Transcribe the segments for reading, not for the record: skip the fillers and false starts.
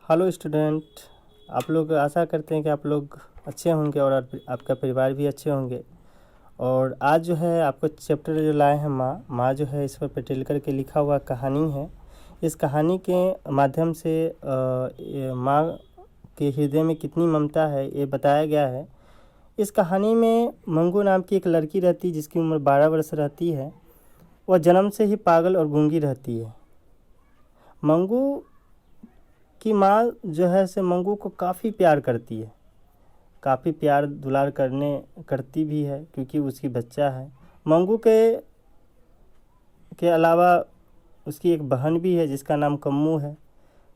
Hello student. आप लोग आशा करते हैं कि आप लोग अच्छे होंगे और आपका परिवार भी अच्छे होंगे। और आज जो है आपको चैप्टर जो लाए हैं माँ जो है ईश्वर पटेलकर के लिखा हुआ कहानी है। इस कहानी के माध्यम से ये माँ के हृदय में कितनी ममता है ये बताया गया है। इस कहानी में मंगू नाम की एक लड़की रहती है जिसकी उम्र 12 वर्ष रहती है। वह जन्म से ही पागल और गूंगी रहती है। मंगू की माँ जो है से मंगू को काफ़ी प्यार करती है, काफ़ी प्यार दुलार करती भी है क्योंकि उसकी बच्चा है। मंगू के अलावा उसकी एक बहन भी है जिसका नाम कम्मू है।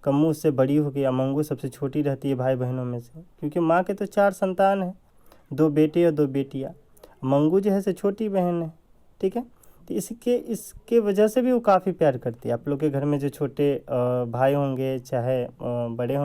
कम्मू उससे बड़ी हो गई। मंगू सबसे छोटी रहती है भाई बहनों में से, क्योंकि माँ के तो 4 संतान हैं, 2 बेटे और 2 बेटियाँ। मंगू जो है से छोटी बहन है, ठीक है। तो इसके वजह से भी वो काफ़ी प्यार करती है। आप लोग के घर में जो छोटे भाई होंगे, चाहे बड़े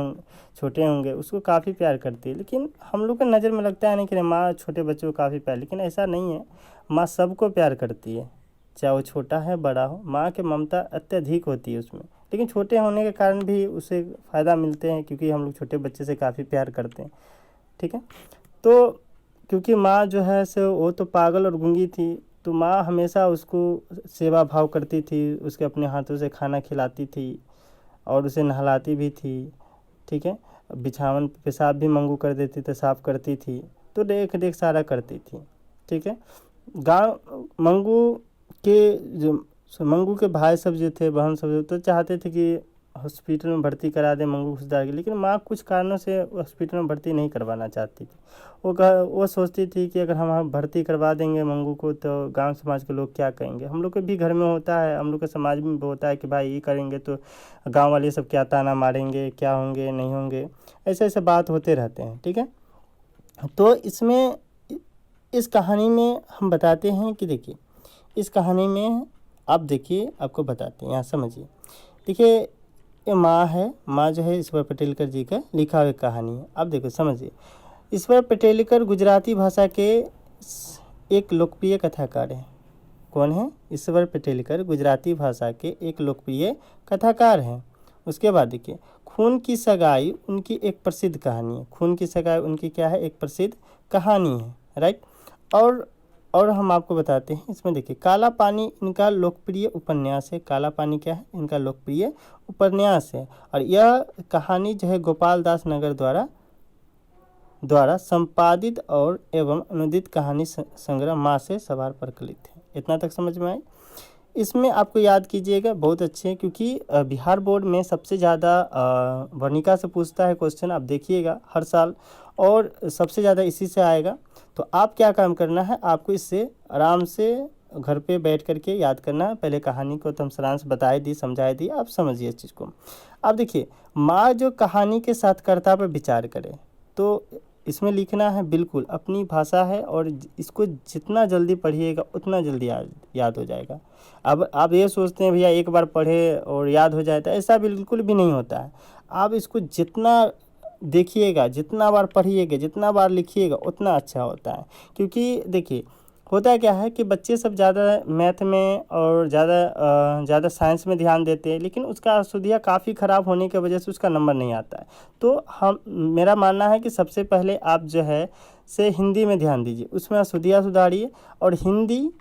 छोटे होंगे, उसको काफ़ी प्यार करती है। लेकिन हम लोग के नज़र में लगता है नहीं कि माँ छोटे बच्चों को काफ़ी प्यार, लेकिन ऐसा नहीं है। माँ सबको प्यार करती है, चाहे वो छोटा है बड़ा हो। माँ की ममता अत्यधिक होती है उसमें, लेकिन छोटे होने के कारण भी उसे फ़ायदा मिलते हैं क्योंकि हम लोग छोटे बच्चे से काफ़ी प्यार करते हैं, ठीक है। तो क्योंकि माँ जो है सो वो तो पागल और गूंगी थी, तो माँ हमेशा उसको सेवा भाव करती थी, उसके अपने हाथों से खाना खिलाती थी और उसे नहलाती भी थी, ठीक है। बिछावन पेशाब भी मंगू कर देती थी, साफ़ करती थी, तो देख देख सारा करती थी, ठीक है। गाँव मंगू के भाई सब जो थे, बहन सब जो तो चाहते थे कि हॉस्पिटल में भर्ती करा दे मंगू को सुधार के, लेकिन माँ कुछ कारणों से हॉस्पिटल में भर्ती नहीं करवाना चाहती थी। वो सोचती थी कि अगर हम भर्ती करवा देंगे मंगू को तो गांव समाज के लोग क्या कहेंगे। हम लोग के भी घर में होता है, हम लोग के समाज में भी होता है कि भाई ये करेंगे तो गांव वाले सब क्या ताना मारेंगे, क्या होंगे नहीं होंगे, ऐसे ऐसे बात होते रहते हैं, ठीक है। तो इस कहानी में हम बताते हैं कि देखिए, इस कहानी में आप देखिए, आपको बताते हैं, यहाँ समझिए। देखिए, ये माँ है, माँ जो है ईश्वर पटेलकर जी का लिखा हुआ कहानी है। आप देखो समझिए। ईश्वर पटेलकर गुजराती भाषा के एक लोकप्रिय कथाकार हैं। कौन है? ईश्वर पटेलकर गुजराती भाषा के एक लोकप्रिय कथाकार हैं। उसके बाद देखिए, खून की सगाई उनकी एक प्रसिद्ध कहानी है। खून की सगाई उनकी क्या है? एक प्रसिद्ध कहानी है, राइट। और हम आपको बताते हैं, इसमें देखिए, काला पानी इनका लोकप्रिय उपन्यास है। काला पानी क्या है? इनका लोकप्रिय उपन्यास है। और यह कहानी जो है गोपाल दास नगर द्वारा संपादित और एवं अनुदित कहानी संग्रह माँ से सवार प्रकलित है। इतना तक समझ में आए? इसमें आपको याद कीजिएगा, बहुत अच्छे हैं, क्योंकि बिहार बोर्ड में सबसे ज़्यादा वर्णिका से पूछता है क्वेश्चन, आप देखिएगा हर साल, और सबसे ज़्यादा इसी से आएगा। तो आप क्या काम करना है, आपको इससे आराम से घर पे बैठ करके याद करना है। पहले कहानी को तो हम सारांश बताए दी, समझाए दी, आप समझिए इस चीज़ को। अब देखिए, माँ जो कहानी के सार्थकता पर विचार करे, तो इसमें लिखना है बिल्कुल अपनी भाषा है, और इसको जितना जल्दी पढ़िएगा उतना जल्दी याद हो जाएगा। अब आप ये सोचते हैं भैया एक बार पढ़े और याद हो जाता है, ऐसा बिल्कुल भी नहीं होता है। आप इसको जितना देखिएगा, जितना बार पढ़िएगा, जितना बार लिखिएगा, उतना अच्छा होता है। क्योंकि देखिए, होता क्या है कि बच्चे सब ज़्यादा मैथ में और ज़्यादा साइंस में ध्यान देते हैं, लेकिन उसका अशुद्धियाँ काफ़ी ख़राब होने की वजह से उसका नंबर नहीं आता है। तो मेरा मानना है कि सबसे पहले आप जो है से हिंदी में ध्यान दीजिए, उसमें अशुद्धियाँ सुधारिए, और हिंदी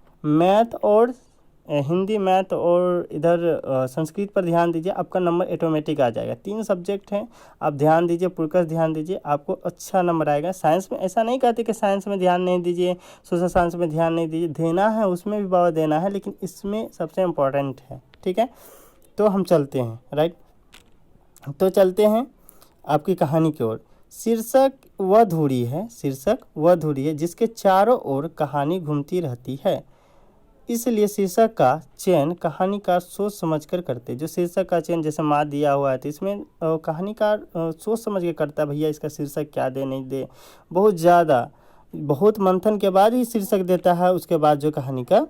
मैथ और इधर संस्कृत पर ध्यान दीजिए, आपका नंबर ऑटोमेटिक आ जाएगा। 3 सब्जेक्ट हैं, आप ध्यान दीजिए, पूर्वक ध्यान दीजिए, आपको अच्छा नंबर आएगा। साइंस में ऐसा नहीं कहते कि साइंस में ध्यान नहीं दीजिए, सोशल साइंस में ध्यान नहीं दीजिए, देना है, उसमें भी पावर देना है, लेकिन इसमें सबसे इम्पोर्टेंट है, ठीक है। तो हम चलते हैं, राइट। तो चलते हैं आपकी कहानी की ओर। शीर्षक वह धुरी है जिसके चारों ओर कहानी घूमती रहती है। इसलिए शीर्षक का चयन कहानीकार सोच समझकर करते। जो शीर्षक का चयन जैसे माँ दिया हुआ है, तो इसमें कहानीकार सोच समझ के करता, भैया इसका शीर्षक क्या दे नहीं दे। बहुत मंथन के बाद ही शीर्षक देता है, उसके बाद जो कहानी का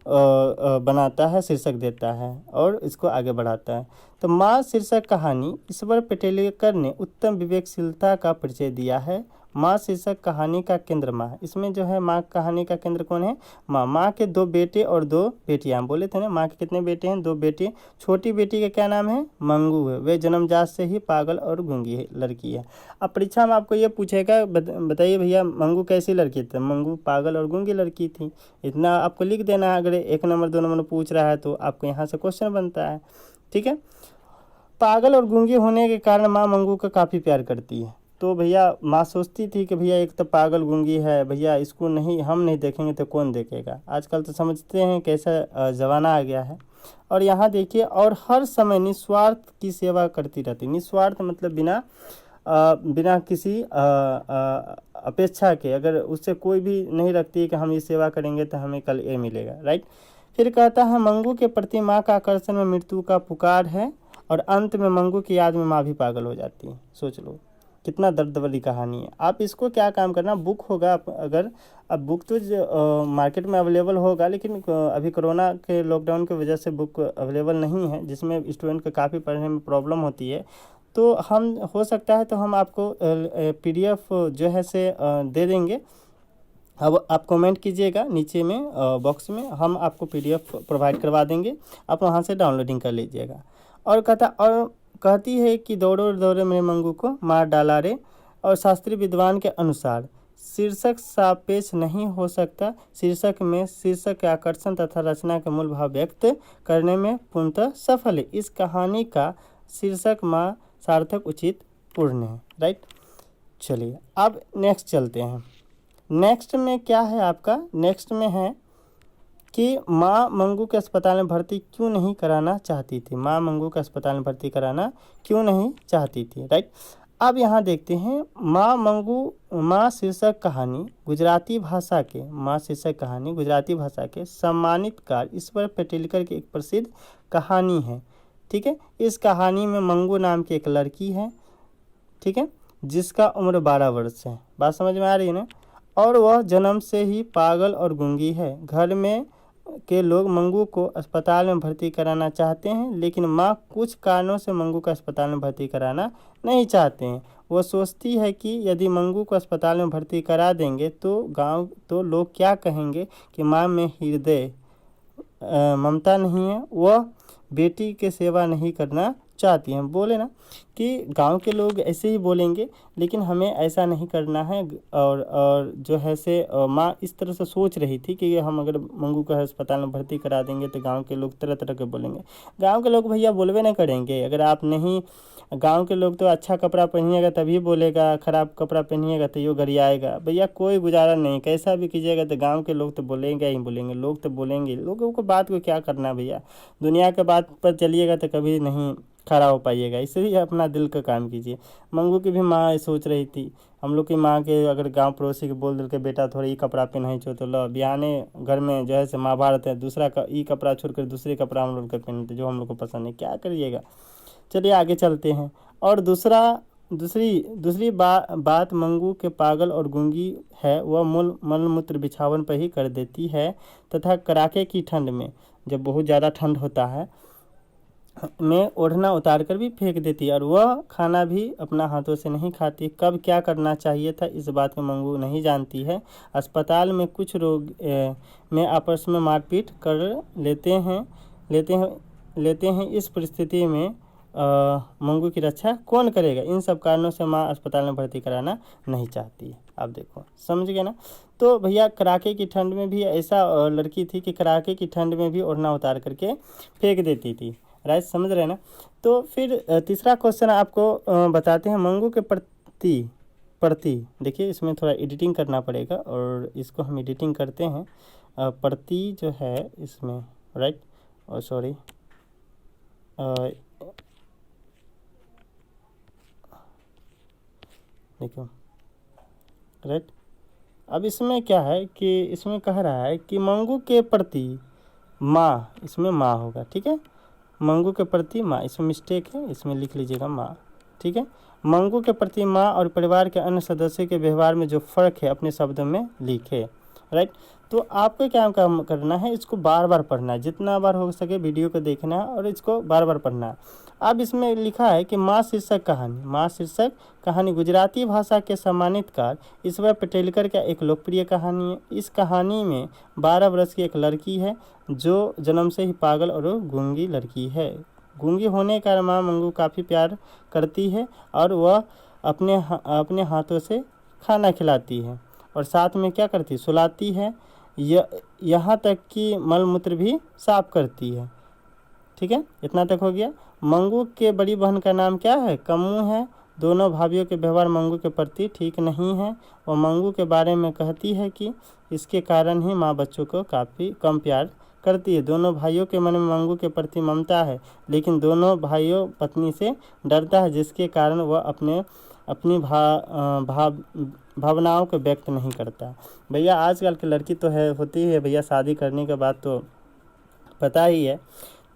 बनाता है, शीर्षक देता है और इसको आगे बढ़ाता है। तो माँ शीर्षक कहानी ईश्वर पटेलकर ने उत्तम विवेकशीलता का परिचय दिया है माँ शीर्षक कहानी का केंद्र माँ। इसमें जो है माँ कहानी का केंद्र कौन है? माँ। माँ के 2 बेटे और 2 बेटियाँ, बोले थे ना माँ के कितने बेटे हैं? 2 बेटे। छोटी बेटी का क्या नाम है? मंगू है। वे जन्मजात से ही पागल और गूंगी है लड़की है। अब परीक्षा में आपको ये पूछेगा बताइए भैया मंगू कैसी लड़की थी? मंगू पागल और गूंगी लड़की थी। इतना आपको लिख देना है। अगर 1 नंबर 2 नंबर पूछ रहा है तो आपको यहाँ से क्वेश्चन बनता है। ठीक है। पागल और गूंगी होने के कारण माँ मंगू का काफ़ी प्यार करती है। तो भैया माँ सोचती थी कि भैया एक तो पागल गूंगी है, भैया इसको नहीं हम नहीं देखेंगे तो कौन देखेगा। आजकल तो समझते हैं कैसा ज़माना आ गया है। और यहाँ देखिए, और हर समय निस्वार्थ की सेवा करती रहती। निस्वार्थ मतलब बिना किसी अपेक्षा के, अगर उससे कोई भी नहीं रखती कि हम ये सेवा करेंगे तो हमें कल ये मिलेगा, राइट। फिर कहता है मंगू के प्रति माँ का आकर्षण में मृत्यु का पुकार है, और अंत में मंगू की याद में माँ भी पागल हो जाती है। सोच लो कितना दर्द वाली कहानी है। आप इसको क्या काम करना, बुक होगा अगर, अब बुक तो मार्केट में अवेलेबल होगा, लेकिन अभी कोरोना के लॉकडाउन की वजह से बुक अवेलेबल नहीं है, जिसमें स्टूडेंट को काफ़ी पढ़ने में प्रॉब्लम होती है। तो हम हो सकता है तो हम आपको PDF जो है से दे देंगे। अब आप कमेंट कीजिएगा नीचे में बॉक्स में, हम आपको PDF प्रोवाइड करवा देंगे, आप वहाँ से डाउनलोडिंग कर लीजिएगा। और कहती है कि दौड़ो दौड़े मेरे मंगू को मार डाला रे। और शास्त्रीय विद्वान के अनुसार शीर्षक सापेक्ष नहीं हो सकता। शीर्षक में शीर्षक के आकर्षण तथा रचना के मूल भाव व्यक्त करने में पूर्णतः सफल है। इस कहानी का शीर्षक माँ सार्थक उचित पूर्ण है, राइट। चलिए अब नेक्स्ट चलते हैं। नेक्स्ट में क्या है आपका? नेक्स्ट में है कि माँ मंगू के अस्पताल में भर्ती क्यों नहीं कराना चाहती थी। माँ मंगू के अस्पताल में भर्ती कराना क्यों नहीं चाहती थी, राइट। अब यहाँ देखते हैं माँ शीर्षक कहानी गुजराती भाषा के सम्मानित कार ईश्वर पेटेलकर की एक प्रसिद्ध कहानी है। ठीक है। इस कहानी में मंगू नाम की एक लड़की है, ठीक है, जिसका उम्र 12 वर्ष है। बात समझ में आ रही है ना। और वह जन्म से ही पागल और गूंगी है। घर में के लोग मंगू को अस्पताल में भर्ती कराना चाहते हैं, लेकिन माँ कुछ कारणों से मंगू को अस्पताल में भर्ती कराना नहीं चाहते हैं। वो सोचती है कि यदि मंगू को अस्पताल में भर्ती करा देंगे तो लोग क्या कहेंगे कि माँ में हृदय ममता नहीं है, वह बेटी की सेवा नहीं करना चाहती हैं। बोले ना कि गांव के लोग ऐसे ही बोलेंगे, लेकिन हमें ऐसा नहीं करना है। और जो है से माँ इस तरह से सोच रही थी कि हम अगर मंगू को अस्पताल में भर्ती करा देंगे तो गांव के लोग तरह तरह के बोलेंगे। गांव के लोग भैया बोलवे नहीं करेंगे। अगर आप नहीं, गांव के लोग तो अच्छा कपड़ा पहनिएगा तभी बोलेगा, ख़राब कपड़ा पहनिएगा तो यो गरियाएगा। भैया कोई गुजारा नहीं, कैसा भी कीजिएगा तो गांव के लोग तो बोलेंगे ही बोलेंगे। लोग तो बोलेंगे, लोगों को बात को क्या करना भैया। दुनिया के बात पर चलिएगा तो कभी नहीं खड़ा हो पाइएगा, इसलिए अपना दिल का काम कीजिए। मंगू की भी माँ सोच रही थी, हम लोग की माँ के अगर गांव पड़ोसी के बोल दिल के बेटा थोड़ा ई कपड़ा पहनाई छो तो लो बिहाने घर में जो है से महाभारत है, दूसरा का ई कपड़ा छोड़कर दूसरे कपड़ा हम लोग का पहनते जो हम लोग को पसंद है, क्या करिएगा। चलिए आगे चलते हैं। और दूसरी बात मंगू के पागल और गूंगी है, वह मलमूत्र बिछावन पर ही कर देती है तथा कड़ाके की ठंड में, जब बहुत ज़्यादा ठंड होता है, में ओढ़ना उतार कर भी फेंक देती है। और वह खाना भी अपना हाथों से नहीं खाती। कब क्या करना चाहिए था इस बात को मंगू नहीं जानती है। अस्पताल में कुछ रोग में आपस में मारपीट कर लेते हैं। इस परिस्थिति में मंगू की रक्षा कौन करेगा। इन सब कारणों से माँ अस्पताल में भर्ती कराना नहीं चाहती है। आप देखो, समझ गए ना। तो भैया कड़ाके की ठंड में भी ऐसा लड़की थी कि कड़ाके की ठंड में भी ओढ़ना उतार करके फेंक देती थी, राइट, समझ रहे हैं ना। तो फिर तीसरा क्वेश्चन आपको बताते हैं। मंगू के प्रति देखिए, इसमें थोड़ा एडिटिंग करना पड़ेगा और इसको हम एडिटिंग करते हैं। प्रति जो है इसमें, राइट, और सॉरी, देखो, राइट। अब इसमें क्या है कि इसमें कह रहा है कि मंगू के प्रति माँ, इसमें माँ होगा, ठीक है। मंगू के प्रति माँ, इसमें मिस्टेक है, इसमें लिख लीजिएगा माँ, ठीक है। मंगू के प्रति माँ और परिवार के अन्य सदस्यों के व्यवहार में जो फ़र्क है अपने शब्दों में लिखे। राइट। तो आपको क्या काम करना है, इसको बार बार पढ़ना है, जितना बार हो सके वीडियो को देखना है और इसको बार बार पढ़ना है। अब इसमें लिखा है कि माँ शीर्षक कहानी, माँ शीर्षक कहानी गुजराती भाषा के सम्मानित कार ईश्वर पेटेलकर का एक लोकप्रिय कहानी है। इस कहानी में 12 वर्ष की एक लड़की है जो जन्म से ही पागल और गूंगी लड़की है। गूंगी होने का माँ मंगू काफ़ी प्यार करती है और वह अपने हाथों से खाना खिलाती है और साथ में क्या करती है, सुलाती है, यहाँ तक कि मल मूत्र भी साफ करती है। ठीक है, इतना तक हो गया। मंगू के बड़ी बहन का नाम क्या है, कम्मू है। दोनों भाइयों के व्यवहार मंगू के प्रति ठीक नहीं है। वह मंगू के बारे में कहती है कि इसके कारण ही माँ बच्चों को काफ़ी कम प्यार करती है। दोनों भाइयों के मन में मंगू के प्रति ममता है, लेकिन दोनों भाइयों पत्नी से डरता है, जिसके कारण वह अपनी भावनाओं को व्यक्त नहीं करता। भैया आजकल की लड़की तो होती है भैया, शादी करने के बाद तो पता ही है।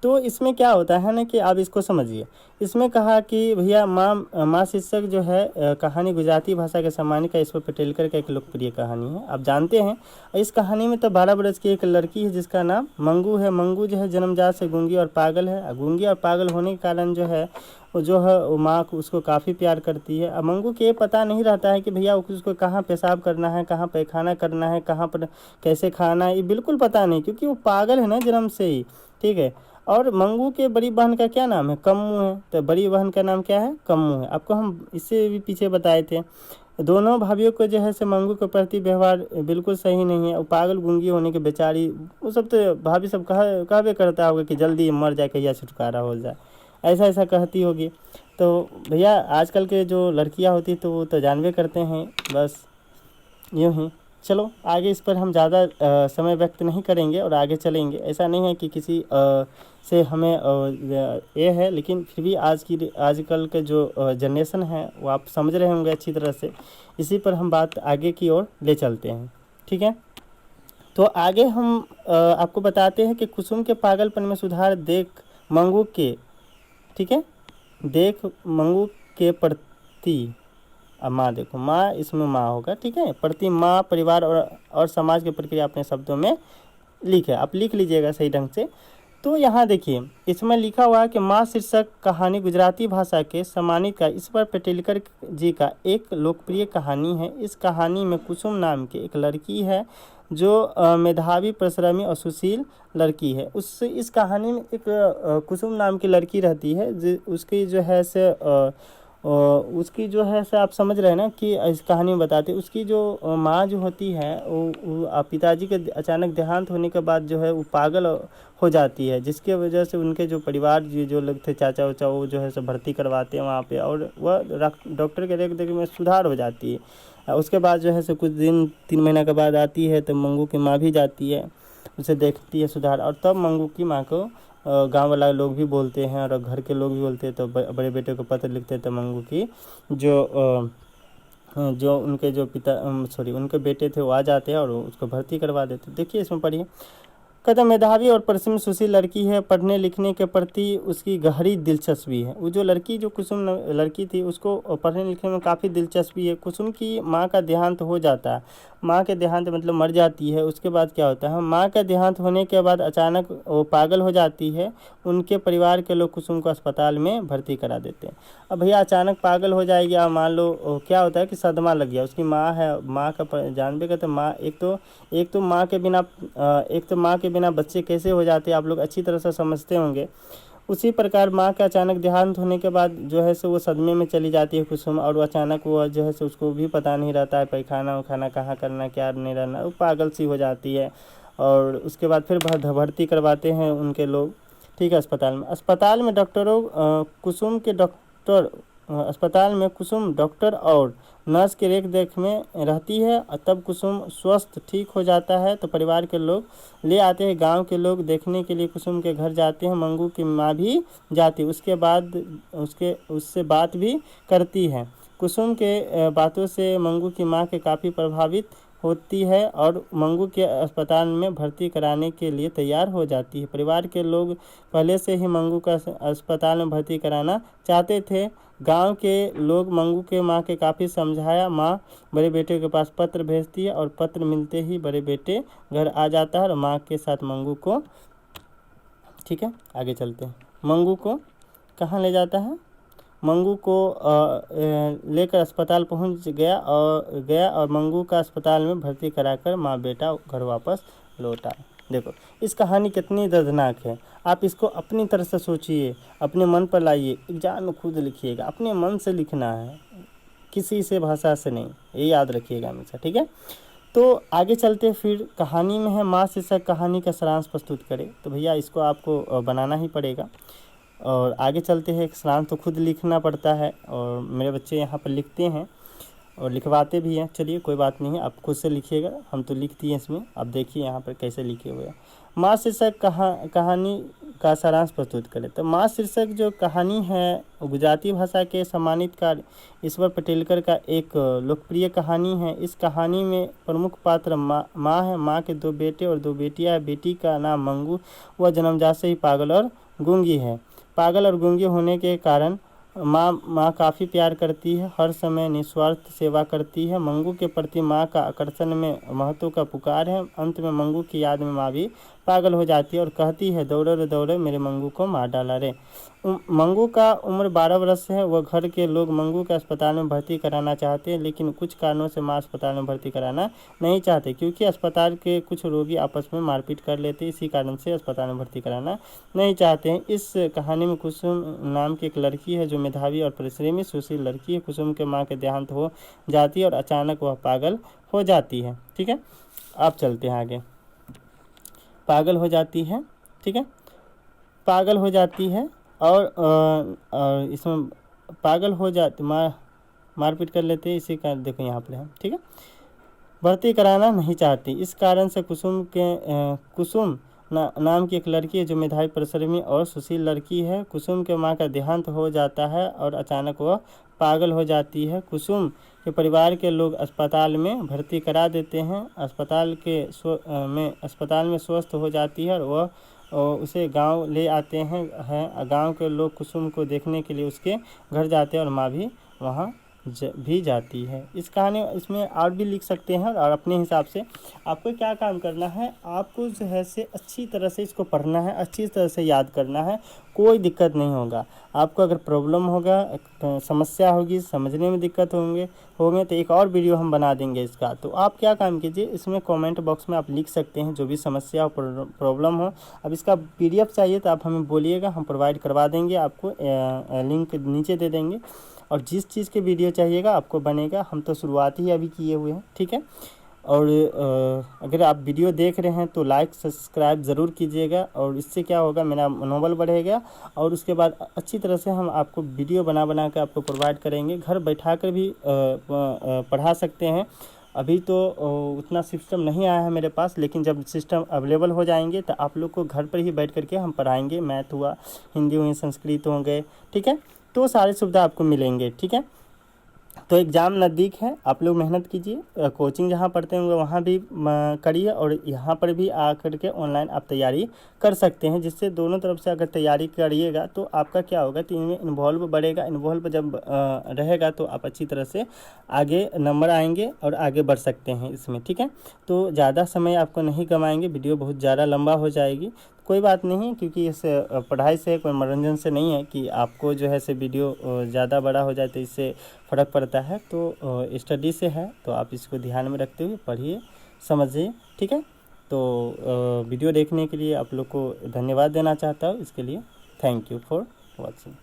तो इसमें क्या होता है ना कि आप इसको समझिए। इसमें कहा कि भैया माँ शीर्षक जो है कहानी गुजराती भाषा के सम्मानित का ईश्वर पेटेलकर का एक लोकप्रिय कहानी है। आप जानते हैं इस कहानी में तो 12 वर्ष की एक लड़की है जिसका नाम मंगू है। मंगू जो है जन्मजात से गूंगी और पागल है। गूंगी और पागल होने के कारण वो माँ उसको काफ़ी प्यार करती है। अब मंगू को ये पता नहीं रहता है कि भैया उसको कहाँ पेशाब करना है, कहाँ पैखाना करना है, कहाँ पर कैसे खाना है, ये बिल्कुल पता नहीं, क्योंकि वो पागल है ना जन्म से ही। ठीक है। और मंगू के बड़ी बहन का क्या नाम है, कम्मू है। तो बड़ी बहन का नाम क्या है, कम्मू है। आपको हम इससे भी पीछे बताए थे। दोनों भाभीियों को जो है मंगू के प्रति व्यवहार बिल्कुल सही नहीं है। और पागल गूंगी होने के बेचारी, वो सब तो भाभी सब कहवे करता होगा कि जल्दी मर जाए, कहिया छुटकारा हो जाए, ऐसा कहती होगी। तो भैया आजकल के जो लड़कियां होती तो वो तो जानवे करते हैं, बस यूँ ही। चलो आगे इस पर हम ज़्यादा समय व्यक्त नहीं करेंगे और आगे चलेंगे। ऐसा नहीं है कि किसी से हमें ये है, लेकिन फिर भी आजकल के जो जनरेशन है वो आप समझ रहे होंगे अच्छी तरह से। इसी पर हम बात आगे की ओर ले चलते हैं। ठीक है, तो आगे हम आपको बताते हैं कि कुसुम के पागलपन में सुधार देख मंगू के प्रति, अब माँ देखो, माँ इसमें माँ होगा। ठीक है, प्रति माँ, परिवार और समाज की प्रक्रिया अपने शब्दों में लिखे। आप लिख लीजिएगा सही ढंग से। तो यहाँ देखिए इसमें लिखा हुआ है कि माँ शीर्षक कहानी गुजराती भाषा के सम्मानित का ईश्वर पेटेलकर जी का एक लोकप्रिय कहानी है। इस कहानी में कुसुम नाम की एक लड़की है जो मेधावी, परिश्रमी और सुशील लड़की है। इस कहानी में एक कुसुम नाम की लड़की रहती है। उसकी जो है आप समझ रहे हैं ना कि इस कहानी में बताते, उसकी जो माँ जो होती है वो पिताजी के अचानक देहांत होने के बाद जो है वो पागल हो जाती है, जिसके वजह से उनके जो परिवार जो लोग थे, चाचा उचा, वो जो है सब भर्ती करवाते हैं वहाँ पे, और वह डॉक्टर के देख में सुधार हो जाती है। उसके बाद जो है कुछ दिन 3 महीना के बाद आती है तो मंगू की माँ भी जाती है, उसे देखती है सुधार, और तब मंगू की माँ को गांव वाला लोग भी बोलते हैं और घर के लोग भी बोलते हैं। तो बड़े बेटे को पत्र लिखते हैं तो मंगू की जो उनके बेटे थे वो आ जाते हैं और उसको भर्ती करवा देते हैं। देखिए इसमें पढ़िए, कहते मेधावी और परिश्रमी सुशील लड़की है, पढ़ने लिखने के प्रति उसकी गहरी दिलचस्पी है। वो जो कुसुम लड़की थी उसको पढ़ने लिखने में काफ़ी दिलचस्पी है। कुसुम की माँ का देहांत हो जाता है, माँ के देहांत मतलब मर जाती है। उसके बाद क्या होता है, माँ का देहांत होने के बाद अचानक वो पागल हो जाती है। उनके परिवार के लोग कुसुम को अस्पताल में भर्ती करा देते हैं। अब भैया अचानक पागल हो जाएगी, अब मान लो क्या होता है कि सदमा लग गया, उसकी माँ है, माँ का जानबे का, तो माँ एक तो माँ के बिना बच्चे कैसे हो जाते हैं आप लोग अच्छी तरह से समझते होंगे। उसी प्रकार माँ का अचानक देहांत होने के बाद जो है वो सदमे में चली जाती है कुसुम, और अचानक वो जो है उसको भी पता नहीं रहता है पैखाना उखाना कहाँ करना क्या नहीं रहना, वो पागल सी हो जाती है। और उसके बाद फिर भर्ती करवाते हैं उनके लोग। ठीक है, अस्पताल में कुसुम डॉक्टर और नर्स के देख में रहती है। तब कुसुम स्वस्थ ठीक हो जाता है तो परिवार के लोग ले आते हैं। गांव के लोग देखने के लिए कुसुम के घर जाते हैं। मंगू की माँ भी जाती है, उसके बाद उससे बात भी करती है। कुसुम के बातों से मंगू की माँ के काफ़ी प्रभावित होती है और मंगू के अस्पताल में भर्ती कराने के लिए तैयार हो जाती है। परिवार के लोग पहले से ही मंगू का अस्पताल में भर्ती कराना चाहते थे। गांव के लोग मंगू के मां के काफ़ी समझाया। मां बड़े बेटे के पास पत्र भेजती है और पत्र मिलते ही बड़े बेटे घर आ जाता है और मां के साथ मंगू को, ठीक है आगे चलते हैं, मंगू को कहाँ ले जाता है, मंगू को लेकर अस्पताल पहुंच गया और मंगू का अस्पताल में भर्ती कराकर माँ बेटा घर वापस लौटा। देखो इस कहानी कितनी दर्दनाक है, आप इसको अपनी तरह से सोचिए, अपने मन पर लाइए, एग्जाम में खुद लिखिएगा, अपने मन से लिखना है, किसी से भाषा से नहीं, ये याद रखिएगा हमेशा, ठीक है। तो आगे चलते फिर कहानी में है माँ शीर्षक कहानी का सारांश प्रस्तुत करें। तो भैया इसको आपको बनाना ही पड़ेगा और आगे चलते हैं। सारांश तो खुद लिखना पड़ता है और मेरे बच्चे यहाँ पर लिखते हैं और लिखवाते भी हैं। चलिए कोई बात नहीं है, आप खुद से लिखिएगा, हम तो लिख दिए इसमें, आप देखिए यहाँ पर कैसे लिखे हुए हैं। माँ शीर्षक कहानी का सारांश प्रस्तुत करें। तो माँ शीर्षक जो कहानी है गुजराती भाषा के सम्मानित कार ईश्वर पटेलकर का एक लोकप्रिय कहानी है। इस कहानी में प्रमुख पात्र माँ है। माँ के 2 बेटे और 2 बेटियाँ हैं। बेटी का नाम मंगू, वह जन्मजात से ही पागल और गूंगी है। पागल और गूंगी होने के कारण माँ काफ़ी प्यार करती है, हर समय निस्वार्थ सेवा करती है। मंगू के प्रति माँ का आकर्षण में महत्व का पुकार है। अंत में मंगू की याद में माँ भी पागल हो जाती है और कहती है, दौड़े रे दौड़े मेरे मंगू को मार डाला रे। मंगू का उम्र 12 वर्ष है। वह घर के लोग मंगू के अस्पताल में भर्ती कराना चाहते हैं, लेकिन कुछ कारणों से माँ अस्पताल में भर्ती कराना नहीं चाहते, क्योंकि अस्पताल के कुछ रोगी आपस में मारपीट कर लेते, इसी कारण से अस्पताल में भर्ती कराना नहीं चाहते हैं। इस कहानी में कुसुम नाम की एक लड़की है जो मेधावी और परिश्रमी सुशील लड़की है। कुसुम के माँ के देहांत हो जाती है और अचानक वह पागल हो जाती है, ठीक है। आप चलते हैं आगे। पागल हो जाती है, ठीक है, पागल हो जाती है और इसमें पागल हो जाती, मारपीट कर लेते हैं, इसी का देखो यहाँ पर है, ठीक है। भर्ती कराना नहीं चाहती, इस कारण से कुसुम नाम की एक लड़की है जो मेधावी परिश्रमी और सुशील लड़की है। कुसुम के माँ का देहांत हो जाता है और अचानक वह पागल हो जाती है। कुसुम के परिवार के लोग अस्पताल में भर्ती करा देते हैं। अस्पताल में स्वस्थ हो जाती है और वह उसे गांव ले आते हैं। गांव के लोग कुसुम को देखने के लिए उसके घर जाते हैं और माँ भी वहाँ भी जाती है। इस कहानी इसमें और भी लिख सकते हैं और अपने हिसाब से आपको क्या काम करना है, आपको जो है से अच्छी तरह से इसको पढ़ना है, अच्छी तरह से याद करना है, कोई दिक्कत नहीं होगा। आपको अगर प्रॉब्लम होगा, समस्या होगी, समझने में दिक्कत होंगे तो एक और वीडियो हम बना देंगे इसका। तो आप क्या काम कीजिए, इसमें कमेंट बॉक्स में आप लिख सकते हैं जो भी समस्या हो, प्रॉब्लम हो। अब इसका PDF चाहिए तो आप हमें बोलिएगा, हम प्रोवाइड करवा देंगे, आपको लिंक नीचे दे देंगे। और जिस चीज़ के वीडियो चाहिएगा आपको बनेगा, हम तो शुरुआत ही अभी किए हुए हैं, ठीक है। और अगर आप वीडियो देख रहे हैं तो लाइक सब्सक्राइब ज़रूर कीजिएगा और इससे क्या होगा, मेरा मनोबल बढ़ेगा और उसके बाद अच्छी तरह से हम आपको वीडियो बना कर आपको प्रोवाइड करेंगे। घर बैठा कर भी पढ़ा सकते हैं। अभी तो उतना सिस्टम नहीं आया है मेरे पास, लेकिन जब सिस्टम अवेलेबल हो जाएंगे तो आप लोग को घर पर ही बैठ करके हम पढ़ाएंगे। मैथ हुआ, हिंदी हुई, संस्कृत हो गए, ठीक है, तो सारी सुविधा आपको मिलेंगे, ठीक है। तो एग्ज़ाम नज़दीक है, आप लोग मेहनत कीजिए, कोचिंग जहाँ पढ़ते होंगे वहाँ भी करिए और यहाँ पर भी आ कर के ऑनलाइन आप तैयारी कर सकते हैं, जिससे दोनों तरफ से अगर तैयारी करिएगा तो आपका क्या होगा, तो इनमें इन्वॉल्व बढ़ेगा। इन्वॉल्व जब रहेगा तो आप अच्छी तरह से आगे नंबर आएंगे और आगे बढ़ सकते हैं इसमें, ठीक है। तो ज़्यादा समय आपको नहीं गंवाएंगे, वीडियो बहुत ज़्यादा लंबा हो जाएगी, कोई बात नहीं, क्योंकि इस पढ़ाई से कोई मनोरंजन से नहीं है कि आपको जो है से वीडियो ज़्यादा बड़ा हो जाए तो इससे फ़र्क पड़ता है। तो स्टडी से है तो आप इसको ध्यान में रखते हुए पढ़िए, समझिए, ठीक है। तो वीडियो देखने के लिए आप लोग को धन्यवाद देना चाहता हूँ, इसके लिए थैंक यू फॉर वॉचिंग।